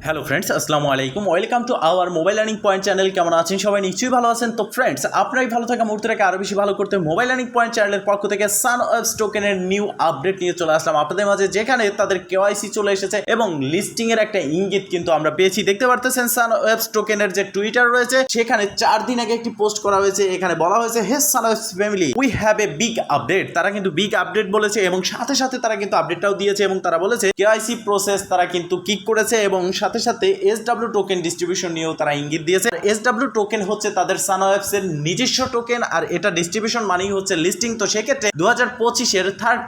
Hello friends, আসসালামু আলাইকুম। Welcome to our mobile earning point channel. কেমন আছেন সবাই? নিশ্চয়ই ভালো আছেন। তো ফ্রেন্ডস, আপনারাই ভালো থাকা মুহূর্তটাকে আরও বেশি ভালো করতে মোবাইল আর্নিং পয়েন্ট চ্যানেলের পক্ষ থেকে সানওয়েবস টোকেনের নিউ আপডেট নিয়ে চলে আসলাম আপনাদের মাঝে, যেখানে তাদের কেওয়াইসি চলে এসেছে এবং লিস্টিংয়ের একটা ইঙ্গিত কিন্তু আমরা পেয়েছি। দেখতে পারতেছেন সানওয়েবস টোকেনের যে টুইটার রয়েছে, সেখানে 4 দিন আগে একটি পোস্ট করা হয়েছে। এখানে বলা হয়েছে, hey Sunwebs family, we have a big update. তারা কিন্তু বিগ আপডেট বলেছে এবং সাথে সাথে তারা কিন্তু আপডেটটাও দিয়েছে এবং তারা বলেছে কেওয়াইসি প্রসেস তারা কিন্তু কিক করেছে এবং সাথে সাথে SW টোকেন ডিস্ট্রিবিউশন নিয়েও তারা ইঙ্গিত দিয়েছে। SW টোকেন হচ্ছে তাদের সানওয়েবস এর নিজস্ব টোকেন, আর এটা ডিস্ট্রিবিউশন মানেই হচ্ছে লিস্টিং। তো সেক্ষেত্রে 2025-এর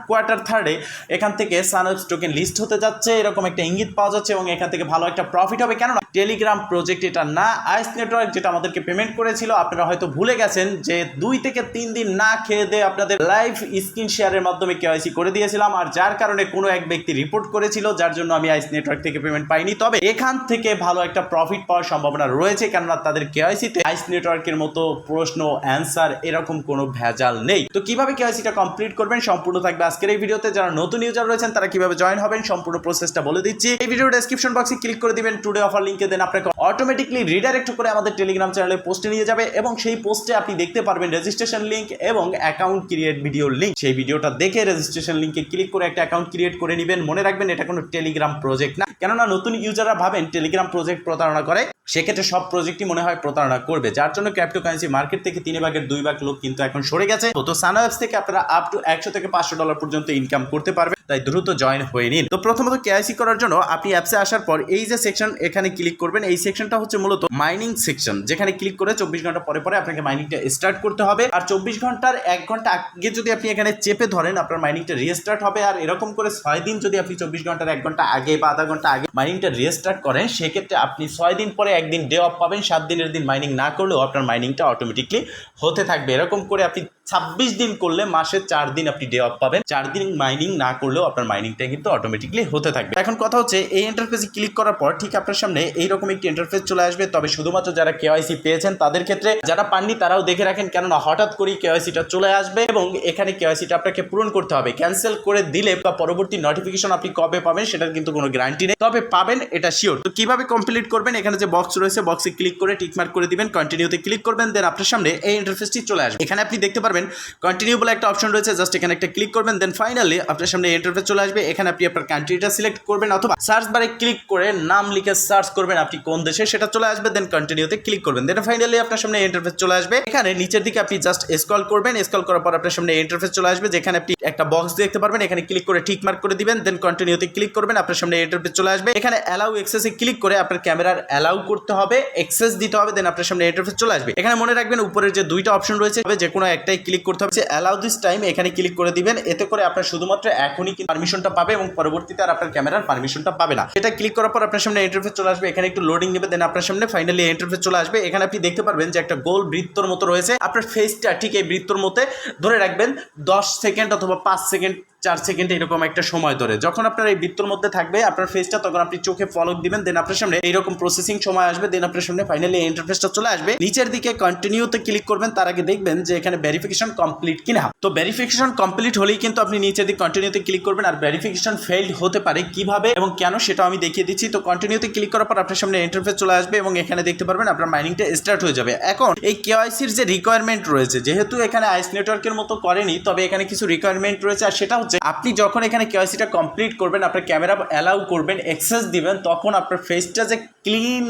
কোয়ার্টার থার্ডে এখান থেকে সানওয়েবস টোকেন লিস্ট হতে যাচ্ছে, এরকম একটা ইঙ্গিত পাওয়া যাচ্ছে এবং এখান থেকে ভালো একটা প্রফিট হবে। কেননা টেলিগ্রাম প্রজেক্ট এটা না, আইস নেটওয়ার্ক যেটা আমাদেরকে পেমেন্ট করেছিল, আপনারা হয়তো ভুলে গেছেন যে 2 থেকে 3 দিন না খেয়ে দিয়ে আপনাদের লাইভ স্ক্রিন শেয়ারের মাধ্যমে কেওয়াইসি করে দিয়েছিলাম, আর যার কারণে কোনো এক ব্যক্তি রিপোর্ট করেছিল, যার জন্য আমি আইস নেটওয়ার্ক থেকে পেমেন্ট পাইনি। তবে এখান থেকে ভালো একটা প্রফিট পাওয়ার সম্ভাবনা রয়েছে, কেননা তাদের কেওয়াইসিতে আইস নেটওয়ার্কের মতো প্রশ্ন অ্যান্সার এরকম কোনো ভেজাল নেই। তো কিভাবে কেওয়াইসিটা কমপ্লিট করবেন সম্পূর্ণ থাকবে আজকের এই ভিডিওতে। যারা নতুন ইউজার রয়েছেন তারা কিভাবে জয়েন হবেন সম্পূর্ণ প্রসেসটা বলে দিচ্ছি। এই ভিডিওর ডেসক্রিপশন বক্সে ক্লিক করে দিবেন টুডে অফার লিংকে, দেন আপনাকে অটোমেটিকলি রিডাইরেক্ট করে আমাদের টেলিগ্রাম চ্যানেলে পোস্টে নিয়ে যাবে এবং সেই পোস্টে আপনি দেখতে পারবেন রেজিস্ট্রেশন লিংক এবং অ্যাকাউন্ট ক্রিয়েট ভিডিও লিংক। সেই ভিডিওটা দেখে রেজিস্ট্রেশন লিংকে ক্লিক করে একটা অ্যাকাউন্ট ক্রিয়েট করে নেবেন। মনে রাখবেন, এটা কোনো টেলিগ্রাম প্রজেক্ট না, কেননা নতুন ইউজাররা ভাবেন টেলিগ্রাম প্রজেক্ট প্রতারণা করে। সেক্ষেত্রে সব প্রজেক্টই মনে হয় প্রতারণা করবে, যার জন্য ক্রিপ্টোকারেন্সি মার্কেট থেকে 3 ভাগের 2 ভাগ লোক কিন্তু এখন সরে গেছে। তো সানওয়েবস থেকে আপনারা আপ টু 100 থেকে $500 পর্যন্ত ইনকাম করতে পারবেন, তাই দ্রুত জয়েন হয়ে নিন। তো প্রথমত কেওয়াইসি করার জন্য আপনি অ্যাপসে আসার পর এই যে সেকশন এখানে ক্লিক করবেন, এই সেকশনটা হচ্ছে মূলত মাইনিং সেকশন, যেখানে ক্লিক করে 24 ঘন্টা পরে পরে আপনাকে মাইনিংটা স্টার্ট করতে হবে। আর 24 ঘন্টার 1 ঘন্টা আগে যদি আপনি এখানে চেপে ধরেন, আপনার মাইনিংটা রিস্টার্ট হবে। আর এরকম করে 6 দিন যদি আপনি 24 ঘন্টার 1 ঘন্টা আগে বা আধা ঘন্টা আগে মাইনিংটা রিস্টার্ট করেন, সেক্ষেত্রে আপনি 6 দিন পরে একদিন ডে অফ পাবেন। 7 দিনের দিন মাইনিং না করলেও আপনার মাইনিংটা অটোমেটিকলি হতে থাকবে। এরকম করে আপনি 26 দিন করলে মাসে 4 দিন আপনি ডে অফ পাবেন। 4 দিন মাইনিং না করলেও আপনার মাইনিংটা কিন্তু অটোমেটিকলি হতে থাকবে। এখন কথা হচ্ছে, এই ইন্টারফেসে ক্লিক করার পর ঠিক আপনার সামনে এইরকম একটি ইন্টারফেস চলে আসবে। তবে শুধুমাত্র যারা কেওয়াইসি পেয়েছেন তাদের ক্ষেত্রে, যারা পাননি তারাও দেখে রাখেন, কেননা হঠাৎ করেই কেওয়াইসিটা চলে আসবে এবং এখানে কেওয়াইসিটা আপনাকে পূরণ করতে হবে। ক্যান্সেল করে দিলে বা পরবর্তী নোটিফিকেশন আপনি কবে পাবেন সেটার কিন্তু কোনো গ্যারান্টি নেই, তবে পাবেন এটা শিওর। তো কিভাবে কমপ্লিট করবেন, এখানে যে বক্স রয়েছে বক্সে ক্লিক করে টিকমার্ক করে দিবেন, কন্টিনিউতে ক্লিক করবেন, দেন আপনার সামনে এই ইন্টারফেসটি চলে আসবে। এখানে আপনি দেখতে পারবেন কন্টিনিউ বলে একটা অপশন রয়েছে, জাস্ট এখানে একটা ক্লিক করবেন, দেন ফাইনালি আপনার সামনে ইন্টারফেস চলে আসবে। এখানে আপনি আপনার কান্ট্রিটা সিলেক্ট করবেন অথবা সার্চ বারে ক্লিক করে নাম লিখে সার্চ করবেন আপনি কোন দেশে, সেটা চলে আসবে। দেন কন্টিনিউতে ক্লিক করবেন, দেন ফাইনালি আপনার সামনে ইন্টারফেস চলে আসবে। এখানে নিচের দিকে আপনি জাস্ট স্ক্রল করবেন, স্ক্রল করার পর আপনার সামনে ইন্টারফেস চলে আসবে, যেখানে আপনি একটা বক্স দেখতে পারবেন। এখানে ক্লিক করে টিক মার্ক করে দিবেন, দেন কন্টিনিউতে ক্লিক করবেন, আপনার সামনে ইন্টারফেস চলে আসবে। এখানে অ্যালাউ অ্যাক্সেসে ক্লিক করে আপনার ক্যামেরার অ্যালাউ করতে হবে, অ্যাক্সেস দিতে হবে, দেন আপনার সামনে ইন্টারফেস চলে আসবে। এখানে মনে রাখবেন, উপরের যে 2টা অপশন রয়েছে যে কোনো একটাই ক্লিক করতে হবে। অ্যালাউ দিস টাইম এখানে ক্লিক করে দিবেন, এতে করে আপনার শুধুমাত্র এখনই পারমিশনটা পাবে এবং পরবর্তীতে আর আপনার ক্যামেরার পারমিশনটা পাবে না। এটা ক্লিক করার পর আপনার সামনে ইন্টারফেস চলে আসবে। এখানে একটু লোডিং নেবে, দেন আপনার সামনে ফাইনালি ইন্টারফেস চলে আসবে। এখানে আপনি দেখতে পারবেন যে একটা গোল বৃত্তর মতো রয়েছে, আপনার ফেসটা ঠিক এই বৃত্তর মধ্যে ধরে রাখবেন 10 সেকেন্ড অথবা 5 সেকেন্ড 4 সেকেন্ড এরকম একটা সময় ধরে। যখন আপনার এই বৃত্তর মধ্যে থাকবে আপনার ফেসটা, তখন আপনি চোখে ফলক দিবেন, দেন আপনার সামনে এইরকম প্রসেসিং সময় আসবে, দেন আপনার সামনে ফাইনালি ইন্টারফেসটা চলে আসবে। নিচের দিকে কন্টিনিউতে ক্লিক করবেন, তার আগে দেখবেন যে এখানে ভেরিফিকেশন কমপ্লিট কিনা। তো ভেরিফিকেশন কমপ্লিট হলেই কিন্তু আপনি নিচের দিকে কন্টিনিউতে ক্লিক করবেন। আর ভেরিফিকেশন ফেইল্ড হতে পারে কিভাবে এবং কেন সেটা আমি দেখিয়ে দিচ্ছি। তো কন্টিনিউতে ক্লিক করার পর আপনার সামনে ইন্টারফেস চলে আসবে এবং এখানে দেখতে পারবেন আপনার মাইনিংটা স্টার্ট হয়ে যাবে। এখন এই কেওয়াইসির যে রিকোয়ারমেন্ট রয়েছে, যেহেতু এখানে আইস নেটওয়ার্কের মতো করেনি, তবে এখানে কিছু রিকোয়ারমেন্ট রয়েছে, আর সেটা হচ্ছে আপনি যখন এখানে কেওয়াইসিটা কমপ্লিট করবেন, আপনার ক্যামেরা অ্যালাউ করবেন, অ্যাক্সেস দিবেন, তখন আপনার ফেসটা যে ক্লিন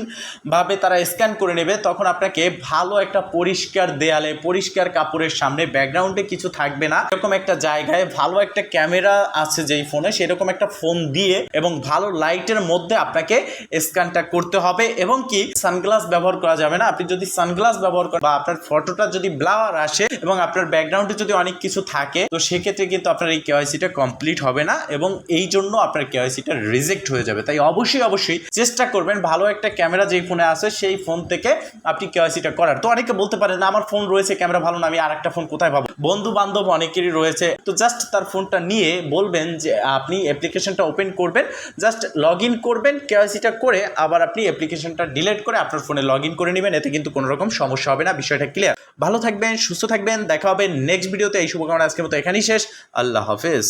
ভাবে তারা স্ক্যান করে নেবে, তখন আপনাকে ভালো একটা পরিষ্কার দেয়ালে, পরিষ্কার কাপড়ের সামনে, ব্যাকগ্রাউন্ডে কিছু থাকবে না, এরকম একটা জায়গায় ভালো একটা ক্যামেরা আছে যেই ফোনে, সেরকম একটা ফোন দিয়ে এবং ভালো লাইটের মধ্যে আপনাকে স্ক্যানটা করতে হবে। এবং কি সানগ্লাস ব্যবহার করা যাবে না। আপনি যদি সানগ্লাস ব্যবহার করেন বা আপনার ফটোটা যদি ব্লার আসে এবং আপনার ব্যাকগ্রাউন্ডে যদি অনেক কিছু থাকে, তো সেক্ষেত্রে কিন্তু আপনার এই কেওয়াইসিটা কমপ্লিট হবে না এবং এই জন্য আপনার কেওয়াইসিটা রিজেক্ট হয়ে যাবে। তাই অবশ্যই চেষ্টা করবেন ভালো একটা ক্যামেরা যেই ফোনে আছে সেই ফোন থেকে আপনি কেওয়াইসিটা করার। তো অনেকে বলতে পারেন না, আমার ফোন রয়েছে, ক্যামেরা ভালো না, আমি আর একটা ফোন কোথায় পাবো? বন্ধু বান্ধব অনেকেরই রয়েছে। তো জাস্ট তার ফোনটা নিয়ে বলবেন যে আপনি অ্যাপ্লিকেশনটা ওপেন করবেন, জাস্ট লগ ইন করবেন, কেওয়াইসিটা করে আবার আপনি অ্যাপ্লিকেশনটা ডিলিট করে আপনার ফোনে লগ ইন করে নেবেন। এতে কিন্তু কোনো রকম সমস্যা হবে না। বিষয়টা ক্লিয়ার? ভালো থাকবেন, সুস্থ থাকবেন, দেখা হবে নেক্সট ভিডিওতে। এই শুভকামনা আজকের মতো এখানেই শেষ। আল্লাহ হাফেজ।